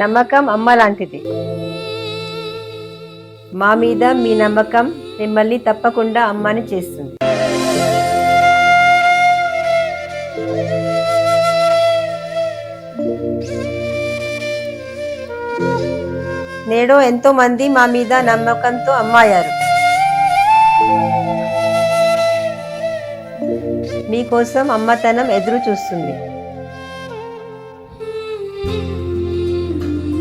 నమ్మకం అమ్మ లాంటిది. మా మీద మీ నమ్మకం మిమ్మల్ని తప్పకుండా అమ్మని చేస్తుంది. నేడు ఎంతో మంది మా మీద నమ్మకంతో అమ్మాయారు. మీకోసం అమ్మతనం ఎదురు చూస్తుంది.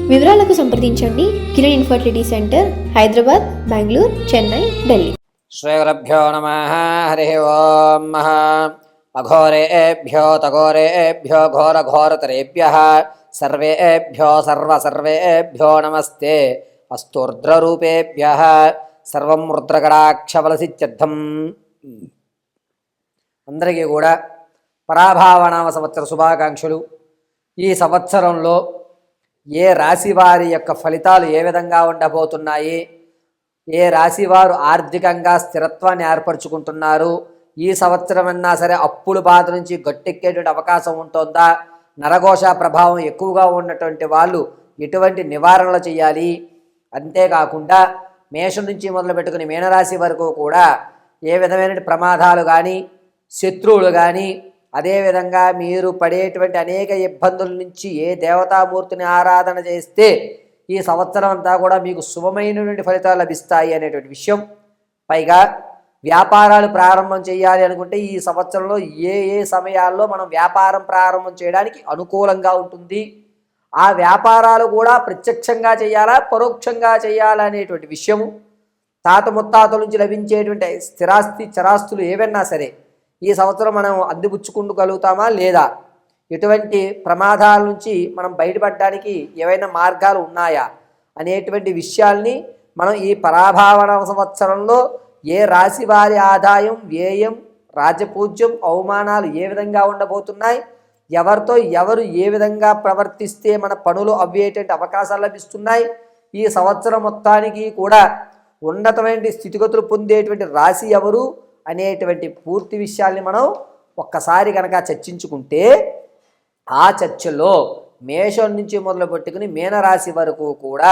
వివరాలకు సంప్రదించండి. Kiran infertility centre, Hyderabad, Bengaluru, Chennai, Delhi. శ్రీగురుభ్యో నమః. హరి ఓం. అఘోరేభ్యో తఘోరేభ్యో ఘోరఘోరతరేభ్యః సర్వేభ్యో సర్వేభ్యో నమస్తే. అస్తోర్ధ్రరూపేభ్యః సర్వం రుద్రకటాక్షఫలసిద్ధ్యర్థం. అందరికీ కూడా పరాభావనామ సంవత్సర శుభాకాంక్షలు. ఈ సంవత్సరంలో ఏ రాశి వారి యొక్క ఫలితాలు ఏ విధంగా ఉండబోతున్నాయి, ఏ రాశి వారు ఆర్థికంగా స్థిరత్వాన్ని ఏర్పరచుకుంటున్నారు, ఈ సంవత్సరం అన్నా సరే అప్పుల బాధ నుంచి గట్టెక్కేటువంటి అవకాశం ఉంటుందా, నరఘోష ప్రభావం ఎక్కువగా ఉన్నటువంటి వాళ్ళు ఎటువంటి నివారణలు చేయాలి, అంతేకాకుండా మేషం నుంచి మొదలు పెట్టుకుని మీనరాశి వరకు కూడా ఏ విధమైన ప్రమాదాలు కానీ శత్రువులు కానీ అదేవిధంగా మీరు పడేటువంటి అనేక ఇబ్బందుల నుంచి ఏ దేవతామూర్తిని ఆరాధన చేస్తే ఈ సంవత్సరం అంతా కూడా మీకు శుభమైనటువంటి ఫలితాలు లభిస్తాయి అనేటువంటి విషయం. పైగా వ్యాపారాలు ప్రారంభం చేయాలి అనుకుంటే ఈ సంవత్సరంలో ఏ ఏ సమయాల్లో మనం వ్యాపారం ప్రారంభం చేయడానికి అనుకూలంగా ఉంటుంది, ఆ వ్యాపారాలు కూడా ప్రత్యక్షంగా చేయాలా పరోక్షంగా చేయాలా అనేటువంటి విషయము, తాత ముత్తాతల నుంచి లభించేటువంటి స్థిరాస్తి చరాస్తులు ఏవైనా సరే ఈ సంవత్సరం మనం అందిపుచ్చుకుంటగలుగుతామా లేదా, ఎటువంటి ప్రమాదాల నుంచి మనం బయటపడడానికి ఏవైనా మార్గాలు ఉన్నాయా అనేటువంటి విషయాల్ని మనం ఈ పరాభావన సంవత్సరంలో ఏ రాశి వారి ఆదాయం, వ్యయం, రాజపూజ్యం, అవమానాలు ఏ విధంగా ఉండబోతున్నాయి, ఎవరితో ఎవరు ఏ విధంగా ప్రవర్తిస్తే మన పనులు అవ్వేటువంటి అవకాశాలు లభిస్తున్నాయి, ఈ సంవత్సరం మొత్తానికి కూడా ఉన్నతమైన స్థితిగతులు పొందేటువంటి రాశి ఎవరు అనేటువంటి పూర్తి విషయాల్ని మనం ఒక్కసారి కనుక చర్చించుకుంటే ఆ చర్చలో మేషం నుంచి మొదలు పెట్టుకుని మీనరాశి వరకు కూడా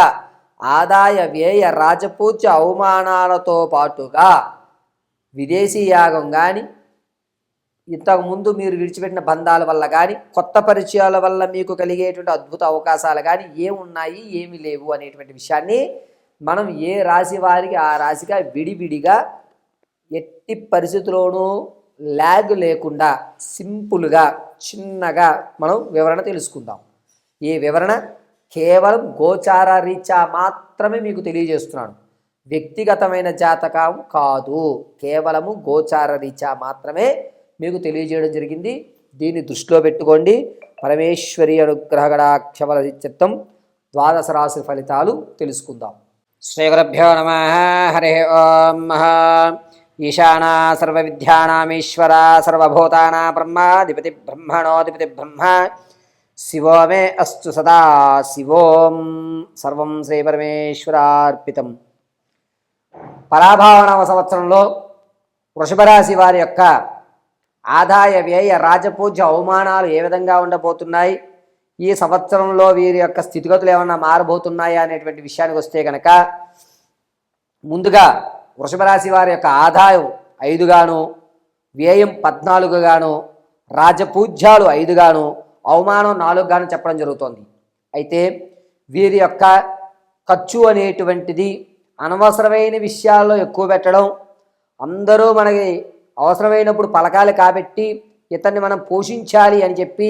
ఆదాయ వ్యయ రాజపూజ్య అవమానాలతో పాటుగా విదేశీ యాగం కానీ, ఇంతకుముందు మీరు విడిచిపెట్టిన బంధాల వల్ల కానీ, కొత్త పరిచయాల వల్ల మీకు కలిగేటువంటి అద్భుత అవకాశాలు కానీ ఏమున్నాయి ఏమి లేవు అనేటువంటి విషయాన్ని మనం ఏ రాశి వారికి ఆ రాశిగా విడివిడిగా ఎట్టి పరిస్థితుల్లోనూ ల్యాగ్ లేకుండా సింపుల్గా చిన్నగా మనం వివరణ తెలుసుకుందాం. ఈ వివరణ కేవలం గోచార రీత్యా మాత్రమే మీకు తెలియజేస్తున్నాను, వ్యక్తిగతమైన జాతకం కాదు, కేవలము గోచార రీత్యా మాత్రమే మీకు తెలియజేయడం జరిగింది. దీన్ని దృష్టిలో పెట్టుకోండి. పరమేశ్వరి అనుగ్రహగడాక్షఫల చిత్తం ద్వాదశ రాశి ఫలితాలు తెలుసుకుందాం. శ్రీ గురుభ్యో నమః. హరి ఓం. ఈశానా సర్వ విద్యానామీశ్వర సర్వభూతానా బ్రహ్మాధిపతి బ్రహ్మణోధిపతి బ్రహ్మ శివో మే అస్తు సదా శివోం. సర్వం శ్రీ పరమేశ్వరార్పితం. పరాభావనవ సంవత్సరంలో వృషభరాశి వారి యొక్క ఆదాయ వ్యయ రాజపూజ్య అవమానాలు ఏ విధంగా ఉండబోతున్నాయి, ఈ సంవత్సరంలో వీరి యొక్క స్థితిగతులు ఏమన్నా మారబోతున్నాయా అనేటువంటి విషయానికి వస్తే కనుక, ముందుగా వృషభరాశి వారి యొక్క ఆదాయం 5 గాను, వ్యయం 14 గాను, రాజపూజ్యాలు 5 గాను, అవమానం 4 గాను చెప్పడం జరుగుతోంది. అయితే వీరి యొక్క ఖర్చు అనేటువంటిది అనవసరమైన విషయాల్లో ఎక్కువ పెట్టడం, అందరూ మనకి అవసరమైనప్పుడు పలకాలు కాబట్టి ఇతన్ని మనం పోషించాలి అని చెప్పి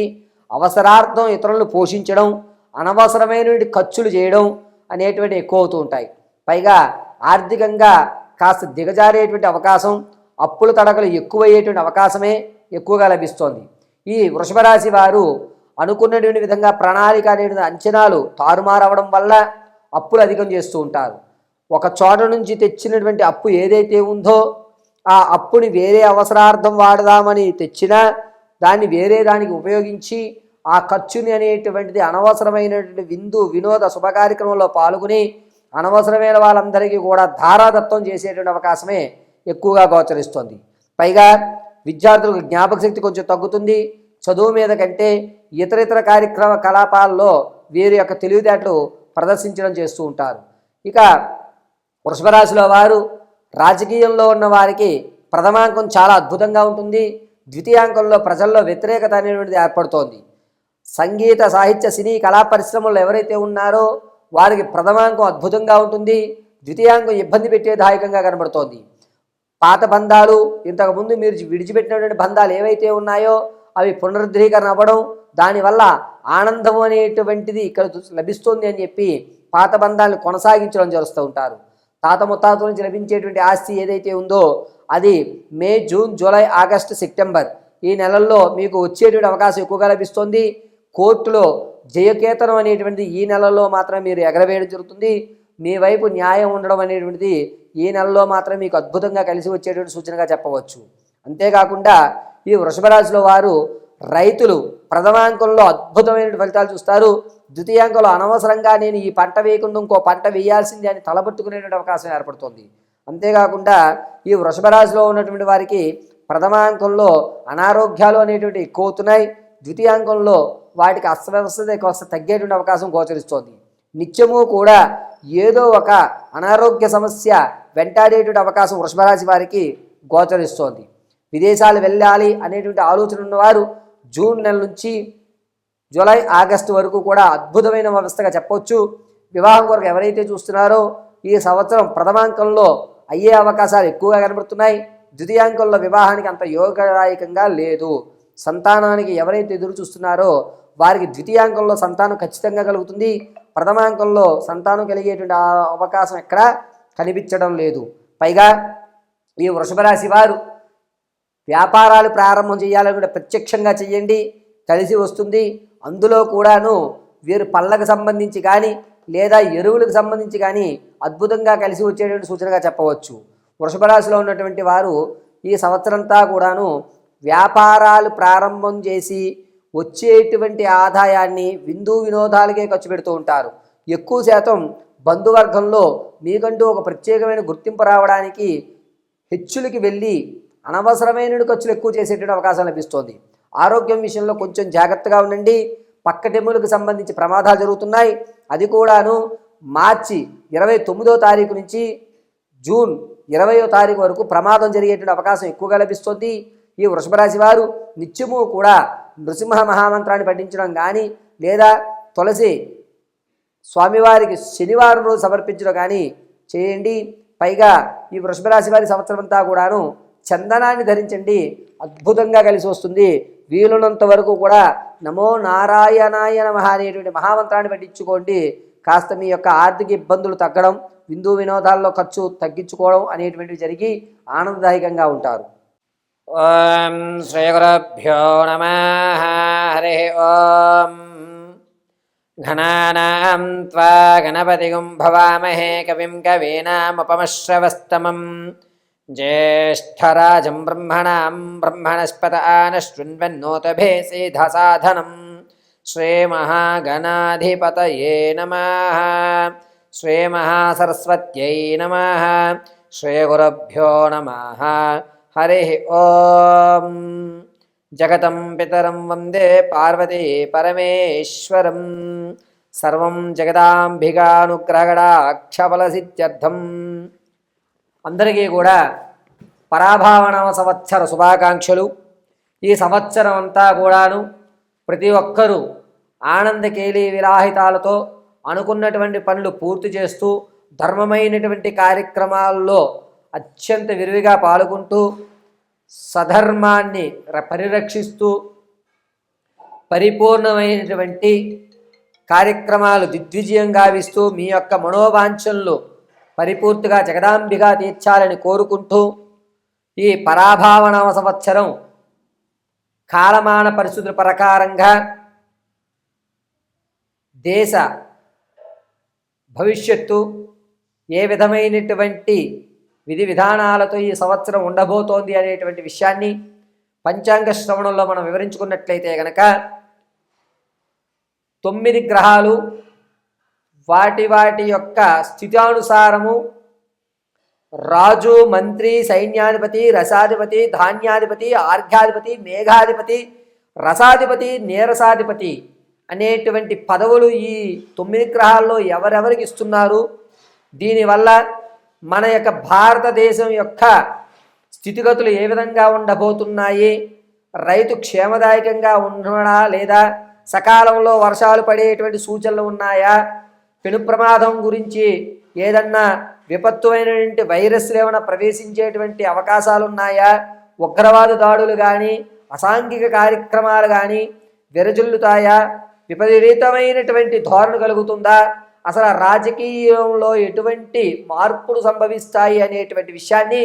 అవసరార్థం ఇతరులను పోషించడం, అనవసరమైనటువంటి ఖర్చులు చేయడం అనేటువంటి ఎక్కువ అవుతూ ఉంటాయి. పైగా ఆర్థికంగా కాస్త దిగజారేటువంటి అవకాశం, అప్పుల తడకలు ఎక్కువయ్యేటువంటి అవకాశమే ఎక్కువగా లభిస్తోంది. ఈ వృషభరాశి వారు అనుకున్నటువంటి విధంగా ప్రణాళిక అనేటువంటి అంచనాలు తారుమారవడం వల్ల అప్పులు అధికం చేస్తూ ఉంటారు. ఒక చోట నుంచి తెచ్చినటువంటి అప్పు ఏదైతే ఉందో ఆ అప్పుని వేరే అవసరార్థం వాడదామని తెచ్చినా దాన్ని వేరే దానికి ఉపయోగించి ఆ ఖర్చుని అనేటువంటిది అనవసరమైనటువంటి విందు వినోద శుభకార్యక్రమంలో పాల్గొని అనవసరమైన వాళ్ళందరికీ కూడా ధారాదత్తం చేసేటువంటి అవకాశమే ఎక్కువగా గోచరిస్తుంది. పైగా విద్యార్థులకు జ్ఞాపక శక్తి కొంచెం తగ్గుతుంది. చదువు మీద కంటే ఇతర కలాపాల్లో వీరి యొక్క తెలివితేటలు ప్రదర్శించడం చేస్తూ ఉంటారు. ఇక వృషభ రాశిలో వారు రాజకీయంలో ఉన్న వారికి ప్రథమాంకం చాలా అద్భుతంగా ఉంటుంది. ద్వితీయాంకంలో ప్రజల్లో వ్యతిరేకత అనేటువంటిది ఏర్పడుతోంది. సంగీత సాహిత్య సినీ కళా పరిశ్రమల్లో ఎవరైతే ఉన్నారో వారికి ప్రథమాంకం అద్భుతంగా ఉంటుంది. ద్వితీయాంకం ఇబ్బంది పెట్టేదాయకంగా కనబడుతోంది. పాత బంధాలు, ఇంతకుముందు మీరు విడిచిపెట్టినటువంటి బంధాలు ఏవైతే ఉన్నాయో అవి పునరుద్ధరీకరణ అవ్వడం, దానివల్ల ఆనందం అనేటువంటిది ఇక్కడ లభిస్తుంది అని చెప్పి పాత బంధాలను కొనసాగించడం చేస్తూ ఉంటారు. తాత ముత్తాతల నుంచి లభించేటువంటి ఆస్తి ఏదైతే ఉందో అది మే, జూన్, జూలై, ఆగస్టు, సెప్టెంబర్ ఈ నెలల్లో మీకు వచ్చేటువంటి అవకాశం ఎక్కువగా లభిస్తుంది. కోర్టులో జయకేతనం అనేటువంటిది ఈ నెలలో మాత్రమే మీరు ఎగరవేయడం జరుగుతుంది. మీ వైపు న్యాయం ఉండడం అనేటువంటిది ఈ నెలలో మాత్రం మీకు అద్భుతంగా కలిసి వచ్చేటువంటి సూచనగా చెప్పవచ్చు. అంతేకాకుండా ఈ వృషభ రాశిలో వారు రైతులు ప్రథమాంకంలో అద్భుతమైన ఫలితాలు చూస్తారు. ద్వితీయాంకంలో అనవసరంగా నేను ఈ పంట వేయకుండా ఇంకో పంట వేయాల్సిందే అని తలబట్టుకునేటువంటి అవకాశం ఏర్పడుతుంది. అంతేకాకుండా ఈ వృషభ రాశిలో ఉన్నటువంటి వారికి ప్రథమాంకంలో అనారోగ్యాలు అనేటువంటి ఎక్కువ అవుతున్నాయి. ద్వితీయాంకంలో వాటికి అస్వస్థత కాస్త తగ్గేటువంటి అవకాశం గోచరిస్తోంది. నిత్యము కూడా ఏదో ఒక అనారోగ్య సమస్య వెంటాడేటువంటి అవకాశం వృషభ రాశి వారికి గోచరిస్తోంది. విదేశాలు వెళ్ళాలి అనేటువంటి ఆలోచన ఉన్నవారు జూన్ నెల నుంచి జూలై, ఆగస్టు వరకు కూడా అద్భుతమైన వ్యవస్థగా చెప్పవచ్చు. వివాహం కొరకు ఎవరైతే చూస్తున్నారో ఈ సంవత్సరం ప్రథమాంకంలో అయ్యే అవకాశాలు ఎక్కువగా కనబడుతున్నాయి. ద్వితీయాంకంలో వివాహానికి అంత యోగదాయకంగా లేదు. సంతానానికి ఎవరైతే ఎదురు చూస్తున్నారో వారికి ద్వితీయాంకంలో సంతానం ఖచ్చితంగా కలుగుతుంది. ప్రథమాంకంలో సంతానం కలిగేటువంటి అవకాశం ఎక్కడా కనిపించడం లేదు. పైగా ఈ వృషభ రాశి వారు వ్యాపారాలు ప్రారంభం చేయాలనుకుంటే ప్రత్యక్షంగా చేయండి, కలిసి వస్తుంది. అందులో కూడాను వీరు పళ్ళకు సంబంధించి కానీ లేదా ఎరువులకు సంబంధించి కానీ అద్భుతంగా కలిసి వచ్చేటువంటి సూచనగా చెప్పవచ్చు. వృషభ రాశిలో ఉన్నటువంటి వారు ఈ సంవత్సరంతా కూడాను వ్యాపారాలు ప్రారంభం చేసి వచ్చేటువంటి ఆదాయాన్ని విందు వినోదాలకే ఖర్చు పెడుతూ ఉంటారు. ఎక్కువ శాతం బంధువర్గంలో మీకంటూ ఒక ప్రత్యేకమైన గుర్తింపు రావడానికి హెచ్చులకి వెళ్ళి అనవసరమైన ఖర్చులు ఎక్కువ చేసేటువంటి అవకాశం లభిస్తోంది. ఆరోగ్యం విషయంలో కొంచెం జాగ్రత్తగా ఉండండి. పక్కటెమ్ములకు సంబంధించి ప్రమాదాలు జరుగుతున్నాయి. అది కూడాను మార్చి 29వ తారీఖు నుంచి జూన్ 20వ తారీఖు వరకు ప్రమాదం జరిగేటువంటి అవకాశం ఎక్కువగా లభిస్తుంది. ఈ వృషభ రాశి వారు నిత్యము కూడా నృసింహ మహామంత్రాన్ని పఠించడం కానీ లేదా తులసి స్వామివారికి శనివారం రోజు సమర్పించడం కానీ చేయండి. పైగా ఈ వృషభ రాశి వారి సంవత్సరం అంతా కూడాను చందనాన్ని ధరించండి, అద్భుతంగా కలిసి వస్తుంది. వీలున్నంత వరకు కూడా నమో నారాయణాయ నమః అనేటువంటి మహామంత్రాన్ని పఠించుకోండి. కాస్త మీ యొక్క ఆర్థిక ఇబ్బందులు తగ్గడం, విందు వినోదాల్లో ఖర్చు తగ్గించుకోవడం అనేటువంటివి జరిగి ఆనందదాయకంగా ఉంటారు. ఓం శ్రీ గురుభ్యో నమః. హరి ఓం. ఘనానాం త్వా గణపతిగుం భవామహే కవిం కవీనాముపమశ్రవస్తమం జ్యేష్ఠరాజం బ్రహ్మణాం బ్రహ్మణస్పత ఆనశృణ్వన్నోతభేసేధసాధనం. శ్రీమహాగణాధిపతయే నమః. శ్రీమహాసరస్వత్యై నమః. శ్రీగురుభ్యో నమః. హరి ఓం. జగతం పితరం వందే పార్వతీ పరమేశ్వరం. సర్వం జగదాంబికానుగ్రహగడాక్షఫలసిద్ధ్యర్థం. అందరికీ కూడా పరాభావనామ సంవత్సర శుభాకాంక్షలు. ఈ సంవత్సరం అంతా కూడాను ప్రతి ఒక్కరూ ఆనందకేలి విలాహితాలతో అనుకున్నటువంటి పనులు పూర్తి చేస్తూ ధర్మమైనటువంటి కార్యక్రమాల్లో అత్యంత విరివిగా పాల్గొంటూ సధర్మాన్ని పరిరక్షిస్తూ పరిపూర్ణమైనటువంటి కార్యక్రమాలు దిగ్విజయం గావిస్తూ మీ యొక్క మనోవాంఛనలు పరిపూర్తిగా జగదాంబిగా తీర్చాలని కోరుకుంటూ ఈ పరాభావనామ సంవత్సరం కాలమాన పరిస్థితుల ప్రకారంగా దేశ భవిష్యత్తు ఏ విధమైనటువంటి విధి విధానాలతో ఈ సంవత్సరం ఉండబోతోంది అనేటువంటి విషయాన్ని పంచాంగ శ్రవణంలో మనం వివరించుకున్నట్లయితే కనుక 9 గ్రహాలు వాటి యొక్క స్థితానుసారము రాజు, మంత్రి, సైన్యాధిపతి, రసాధిపతి, ధాన్యాధిపతి, ఆర్ఘ్యాధిపతి, మేఘాధిపతి, రసాధిపతి, నీరసాధిపతి అనేటువంటి పదవులు ఈ 9 గ్రహాల్లో ఎవరెవరికి ఇస్తున్నారు, దీనివల్ల మన యొక్క భారతదేశం యొక్క స్థితిగతులు ఏ విధంగా ఉండబోతున్నాయి, రైతు క్షేమదాయకంగా ఉండడా లేదా, సకాలంలో వర్షాలు పడేటువంటి సూచనలు ఉన్నాయా, పెను ప్రమాదం గురించి ఏదన్నా విపత్తుమైనటువంటి వైరస్లు ఏమైనా ప్రవేశించేటువంటి అవకాశాలు ఉన్నాయా, ఉగ్రవాద దాడులు కానీ అసాంఘిక కార్యక్రమాలు కానీ విరజిల్లుతాయా, విపరీతమైనటువంటి ధోరణి కలుగుతుందా, అసలు రాజకీయంలో ఎటువంటి మార్పులు సంభవిస్తాయి అనేటువంటి విషయాన్ని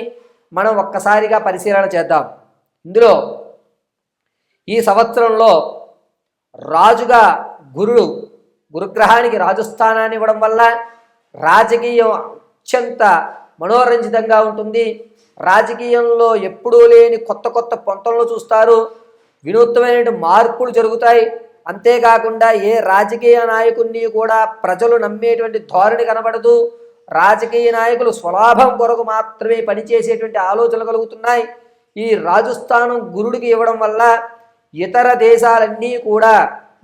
మనం ఒక్కసారిగా పరిశీలన చేద్దాం. ఇందులో ఈ సంవత్సరంలో రాజుగా గురుగ్రహానికి రాజస్థానాన్ని ఇవ్వడం వల్ల రాజకీయం అత్యంత మనోరంజితంగా ఉంటుంది. రాజకీయంలో ఎప్పుడూ లేని కొత్త కొత్త పొంతలను చూస్తారు, వినూత్నమైన మార్పులు జరుగుతాయి. అంతేకాకుండా ఏ రాజకీయ నాయకుడిని కూడా ప్రజలు నమ్మేటువంటి ధోరణి కనబడదు. రాజకీయ నాయకులు స్వలాభం కొరకు మాత్రమే పనిచేసేటువంటి ఆలోచనలు కలుగుతున్నాయి. ఈ రాజస్థానం గురుడికి ఇవ్వడం వల్ల ఇతర దేశాలన్నీ కూడా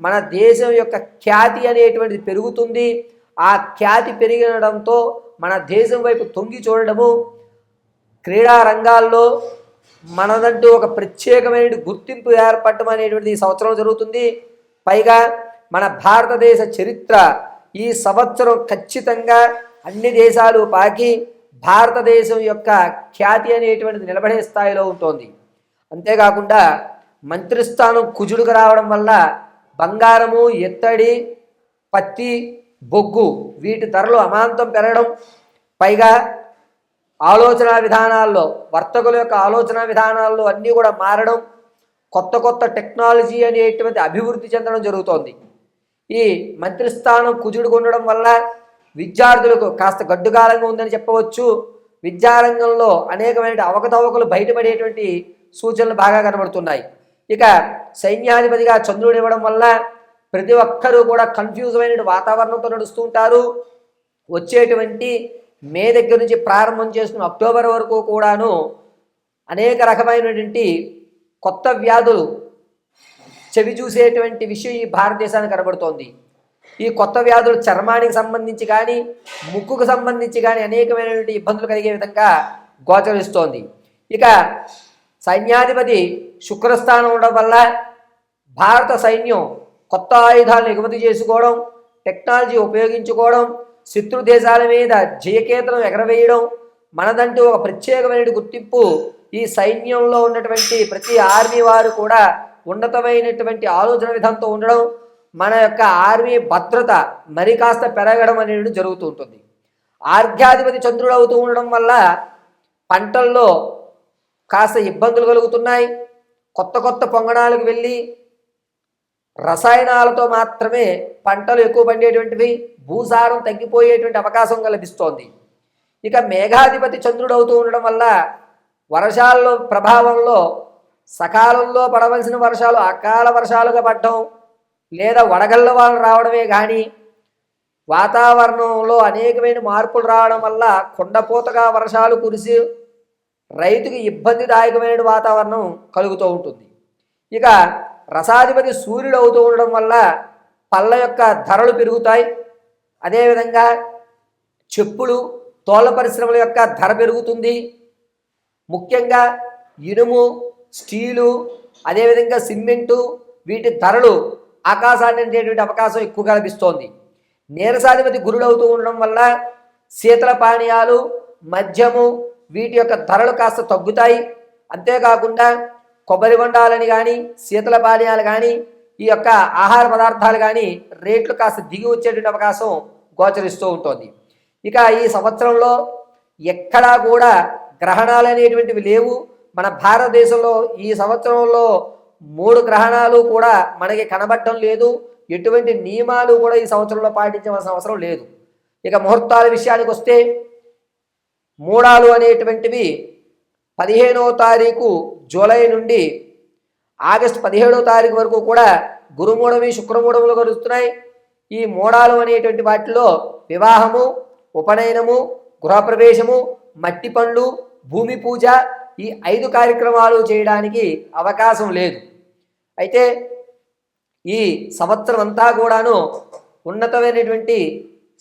మన దేశం యొక్క ఖ్యాతి అనేటువంటిది పెరుగుతుంది. ఆ ఖ్యాతి పెరిగడంతో మన దేశం వైపు తొంగి చూడడము, క్రీడా రంగాల్లో మనదంటూ ఒక ప్రత్యేకమైన గుర్తింపు ఏర్పడటం అనేటువంటిది ఈ సంవత్సరం జరుగుతుంది. పైగా మన భారతదేశ చరిత్ర ఈ సంవత్సరం ఖచ్చితంగా అన్ని దేశాలు పాకి భారతదేశం యొక్క ఖ్యాతి అనేటువంటిది నిలబడే స్థాయిలో ఉంటుంది. అంతేకాకుండా మంత్రిస్థానం కుజుడుకు రావడం వల్ల బంగారము, ఎత్తడి, పత్తి, బొగ్గు వీటి ధరలు అమాంతం పెరగడం, పైగా ఆలోచన విధానాల్లో వర్తకుల యొక్క ఆలోచన విధానాల్లో అన్నీ కూడా మారడం, కొత్త కొత్త టెక్నాలజీ అనేటువంటి అభివృద్ధి చెందడం జరుగుతోంది. ఈ మంత్రిస్థానం కుజుడుకు ఉండడం వల్ల విద్యార్థులకు కాస్త గడ్డుకాలంగా ఉందని చెప్పవచ్చు. విద్యారంగంలో అనేకమైన అవకతవకలు బయటపడేటువంటి సూచనలు బాగా కనబడుతున్నాయి. ఇక సైన్యాధిపతిగా చంద్రుడు ఇవ్వడం వల్ల ప్రతి ఒక్కరూ కూడా కన్ఫ్యూజ్ అయిన వాతావరణంతో నడుస్తూ ఉంటారు. వచ్చేటువంటి మే దగ్గర నుంచి ప్రారంభం చేసుకున్న అక్టోబర్ వరకు కూడాను అనేక రకమైనటువంటి కొత్త వ్యాధులు చెవి చూసేటువంటి విషయం ఈ భారతదేశానికి కనబడుతోంది. ఈ కొత్త వ్యాధులు చర్మానికి సంబంధించి కానీ ముక్కుకు సంబంధించి కానీ అనేకమైనటువంటి ఇబ్బందులు కలిగే విధంగా గోచరిస్తోంది. ఇక సైన్యాధిపతి శుక్రస్థానం ఉండడం వల్ల భారత సైన్యం కొత్త ఆయుధాలను ఎగుమతి చేసుకోవడం, టెక్నాలజీ ఉపయోగించుకోవడం, శత్రు దేశాల మీద జయకేతనం ఎగరవేయడం, మనదంటూ ఒక ప్రత్యేకమైన గుర్తింపు ఈ సైన్యంలో ఉన్నటువంటి ప్రతి ఆర్మీ వారు కూడా ఉన్నతమైనటువంటి ఆలోచన విధానంతో ఉండడం, మన యొక్క ఆర్మీ భద్రత మరి కాస్త పెరగడం అనేది జరుగుతూ ఉంటుంది. ఆర్ఘ్యాధిపతి చంద్రుడు అవుతూ ఉండడం వల్ల పంటల్లో కాస్త ఇబ్బందులు కలుగుతున్నాయి. కొత్త కొత్త పొంగణాలకు వెళ్ళి రసాయనాలతో మాత్రమే పంటలు ఎక్కువ పండేటువంటివి, భూసారం తగ్గిపోయేటువంటి అవకాశం లభిస్తోంది. ఇక మేఘాధిపతి చంద్రుడు అవుతూ ఉండడం వల్ల వర్షాల్లో ప్రభావంలో సకాలంలో పడవలసిన వర్షాలు అకాల వర్షాలుగా పడడం, లేదా వడగళ్ళ వాళ్ళు రావడమే కానీ వాతావరణంలో అనేకమైన మార్పులు రావడం వల్ల కొండపోతగా వర్షాలు కురిసి రైతుకి ఇబ్బందిదాయకమైన వాతావరణం కలుగుతూ ఉంటుంది. ఇక రసాధిపతి సూర్యుడు అవుతూ ఉండడం వల్ల పళ్ళ యొక్క ధరలు పెరుగుతాయి. అదేవిధంగా చెప్పులు, తోళ్ళ పరిశ్రమల యొక్క ధర పెరుగుతుంది. ముఖ్యంగా ఇనుము, స్టీలు, అదేవిధంగా సిమెంటు వీటి ధరలు ఆకాశాన్ని అందేటువంటి అవకాశం ఎక్కువగా లభిస్తోంది. నీరసాధిపతి గురుడు అవుతూ ఉండడం వల్ల శీతల పానీయాలు, మద్యము వీటి యొక్క ధరలు కాస్త తగ్గుతాయి. అంతేకాకుండా కొబ్బరి బొండాలని కానీ శీతల పానీయాలు కానీ ఈ యొక్క ఆహార పదార్థాలు కానీ రేట్లు కాస్త దిగి వచ్చేటువంటి అవకాశం గోచరిస్తూ ఉంటుంది. ఇక ఈ సంవత్సరంలో ఎక్కడా కూడా గ్రహణాలు అనేటువంటివి లేవు. మన భారతదేశంలో ఈ సంవత్సరంలో 3 గ్రహణాలు కూడా మనకి కనబడటం లేదు. ఎటువంటి నియమాలు కూడా ఈ సంవత్సరంలో పాటించవలసిన అవసరం లేదు. ఇక ముహూర్తాల విషయానికి వస్తే మూడాలు అనేటువంటివి 15వ తారీఖు జూలై నుండి ఆగస్టు 17వ తారీఖు వరకు కూడా గురుమూఢమి, శుక్రమూఢములు కలుస్తున్నాయి. ఈ మూడాలు అనేటువంటి వాటిలో వివాహము, ఉపనయనము, గృహప్రవేశము, మట్టి పండ్లు, భూమి పూజ ఈ 5 కార్యక్రమాలు చేయడానికి అవకాశం లేదు. అయితే ఈ సంవత్సరం అంతా కూడాను ఉన్నతమైనటువంటి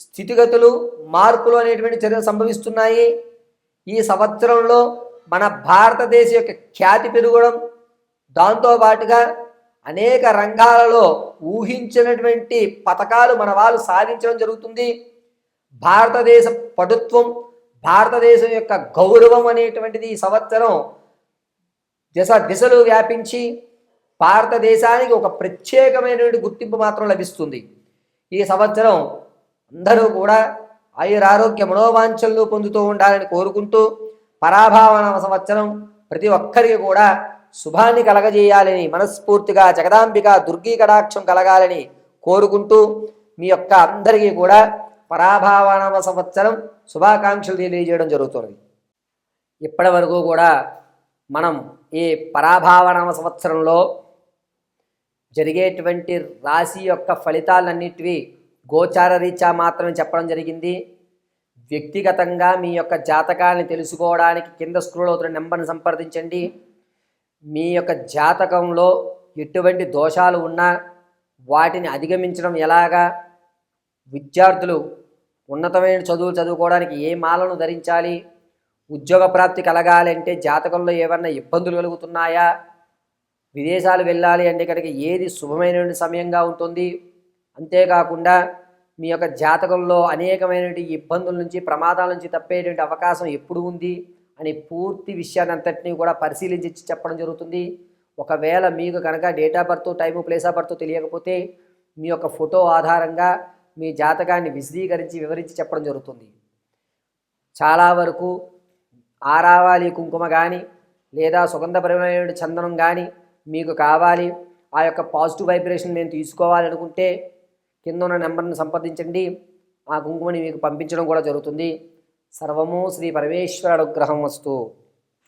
స్థితిగతులు, మార్పులు అనేటువంటి చర్యలు సంభవిస్తున్నాయి. ఈ సంవత్సరంలో మన భారతదేశం యొక్క ఖ్యాతి పెరగడం, దాంతోపాటుగా అనేక రంగాలలో ఊహించినటువంటి పథకాలు మన వాళ్ళు సాధించడం జరుగుతుంది. భారతదేశ పటుత్వం, భారతదేశం యొక్క గౌరవం అనేటువంటిది ఈ సంవత్సరం దిశలు వ్యాపించి భారతదేశానికి ఒక ప్రత్యేకమైనటువంటి గుర్తింపు మాత్రం లభిస్తుంది. ఈ సంవత్సరం అందరూ కూడా ఆయురారోగ్య మనోవాంఛలు పొందుతూ ఉండాలని కోరుకుంటూ, పరాభావన సంవత్సరం ప్రతి ఒక్కరికి కూడా శుభాన్ని కలగజేయాలని మనస్ఫూర్తిగా జగదాంబిక దుర్గీ కటాక్షం కలగాలని కోరుకుంటూ, మీ యొక్క అందరికీ కూడా పరాభావన సంవత్సరం శుభాకాంక్షలు తెలియజేయడం జరుగుతుంది. ఇప్పటి వరకు కూడా మనం ఈ పరాభావన సంవత్సరంలో జరిగేటువంటి రాశి యొక్క ఫలితాలన్నిటివి గోచార రీత్యా మాత్రమే చెప్పడం జరిగింది. వ్యక్తిగతంగా మీ యొక్క జాతకాన్ని తెలుసుకోవడానికి కింద స్క్రోల్ అవుతున్న నెంబర్ని సంప్రదించండి. మీ యొక్క జాతకంలో ఎటువంటి దోషాలు ఉన్నా వాటిని అధిగమించడం ఎలాగా, విద్యార్థులు ఉన్నతమైన చదువులు చదువుకోవడానికి ఏ మాలను ధరించాలి, ఉద్యోగ ప్రాప్తి కలగాలంటే జాతకంలో ఏమన్నా ఇబ్బందులు కలుగుతున్నాయా, విదేశాలు వెళ్ళాలి అంటే కనుక ఏది శుభమైనటువంటి సమయంగా ఉంటుంది, అంతేకాకుండా మీ యొక్క జాతకంలో అనేకమైనటువంటి ఇబ్బందుల నుంచి, ప్రమాదాల నుంచి తప్పేటువంటి అవకాశం ఎప్పుడు ఉంది అని పూర్తి విషయాన్ని అంతటినీ కూడా పరిశీలించి చెప్పడం జరుగుతుంది. ఒకవేళ మీకు కనుక date of birth, time, place of birth తెలియకపోతే మీ యొక్క ఫోటో ఆధారంగా మీ జాతకాన్ని విశదీకరించి వివరించి చెప్పడం జరుగుతుంది. చాలా వరకు ఆరావాలి కుంకుమ కానీ లేదా సుగంధపరమైన చందనం కానీ మీకు కావాలి, ఆ యొక్క పాజిటివ్ వైబ్రేషన్ మేము తీసుకోవాలనుకుంటే కింద ఉన్న నెంబర్ని సంప్రదించండి. ఆ కుంకుమని మీకు పంపించడం కూడా జరుగుతుంది. సర్వము శ్రీ పరమేశ్వర అనుగ్రహం వస్తు.